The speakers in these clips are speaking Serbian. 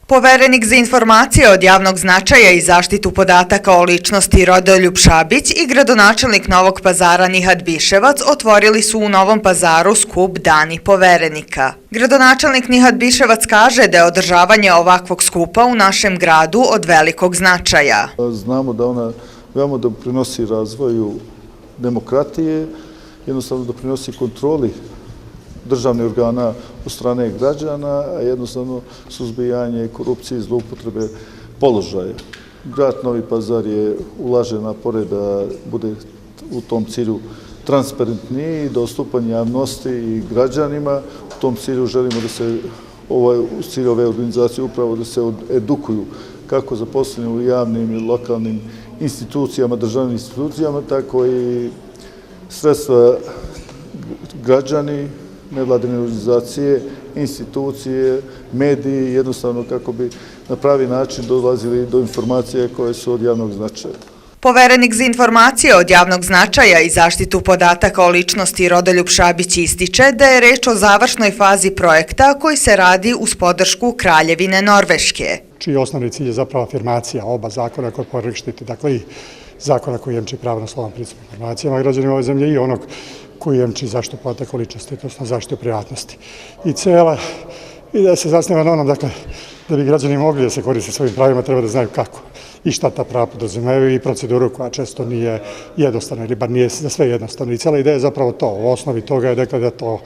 Poverenik za informacije od javnog značaja i zaštitu podataka o ličnosti Rodoljub Šabić i gradonačelnik Novog Pazara Nihat Biševac otvorili su u Novom Pazaru skup Dani Poverenika. Gradonačelnik Nihat Biševac kaže da je održavanje ovakvog skupa u našem gradu od velikog značaja. Znamo da ona veoma doprinosi razvoju demokratije, jednostavno doprinosi kontroli državnih organa od strane građana, a jednostavno suzbijanje korupcije i zloupotrebe položaja. Grad Novi Pazar ulaže napore da bude u tom cilju transparentniji, dostupan javnosti i građanima. U tom cilju želimo da se u cilju ove organizacije upravo da se edukuju kako zaposleni u javnim i lokalnim institucijama, državnim institucijama, tako i sredstva građani, nevladine organizacije, institucije, mediji, jednostavno kako bi na pravi način dolazili do informacije koje su od javnog značaja. Poverenik za informacije od javnog značaja i zaštitu podataka o ličnosti Rodoljub Šabić ističe da je reč o završnoj fazi projekta koji se radi uz podršku Kraljevine Norveške. Čiji osnovni cilj je zapravo afirmacija oba zakona koje Poverenik štiti, dakle i zakona koji jemči pravo na slobodan pristup informacijama građanima ove zemlje i onog koji jemči zaštitu podataka o ličnosti, odnosno zaštitu privatnosti. I cela ideja se zasniva na onom, dakle, da bi građani mogli da se koriste svojim pravima, treba da znaju kako i šta ta prava podrazumevaju i proceduru koja često nije jednostavna ili bar nije za sve jednostavno. I cela ideja je zapravo to. U osnovi toga je da to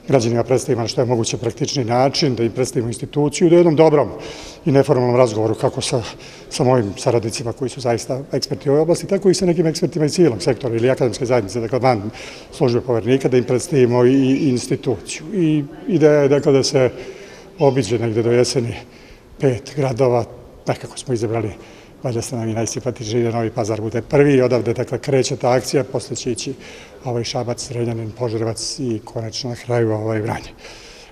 građanima predstavimo na što je moguće praktični način, da im predstavimo instituciju, da u jednom dobrom i neformalnom razgovoru kako sa mojim saradnicima koji su zaista eksperti u ovoj oblasti, tako i sa nekim ekspertima iz cijelog sektora ili akademske zajednice, dakle van službe Poverenika, da im predstavimo i instituciju. I ideja je dakle da se obiđe negde do jeseni 5 gradova, nekako smo izabrali, valjda ste nam i najsimpatičniji da Novi Pazar bude prvi i odavde dakle kreće ta akcija, posle će ići Šabac, Zrenjanin, Požarevac i konačno na kraju Vranje.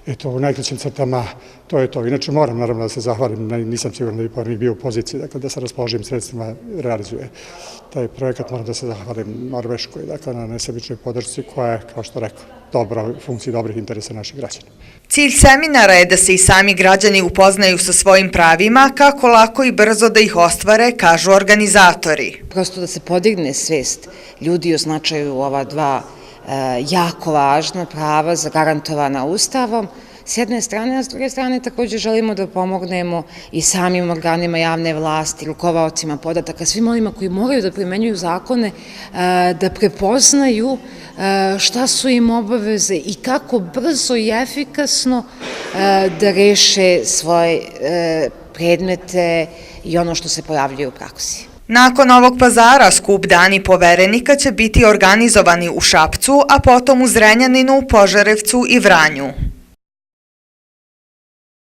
Eto, u najkraćim crtama to je to. Inače moram naravno da se zahvalim, nisam siguran da bi Poverenik bio u poziciji, dakle da sa raspoloživim sredstvima realizuje taj projekat, moram da se zahvalim Norveškoj, dakle na nesebičnoj podršci koja je, kao što rekao, dobra u funkciji dobrih interesa naših građana. Cilj seminara je da se i sami građani upoznaju sa svojim pravima, kako lako i brzo da ih ostvare, kažu organizatori. Prosto da se podigne svest ljudi o značaju ova dva jako važna prava zagarantovana Ustavom, s jedne strane, a s druge strane također želimo da pomognemo i samim organima javne vlasti, rukovaocima podataka, svim onima koji moraju da primenjuju zakone, da prepoznaju šta su im obaveze i kako brzo i efikasno da reše svoje predmete i ono što se pojavljuje u praksi. Nakon Novog Pazara, skup Dani Poverenika će biti organizovani u Šapcu, a potom u Zrenjaninu, Požarevcu i Vranju.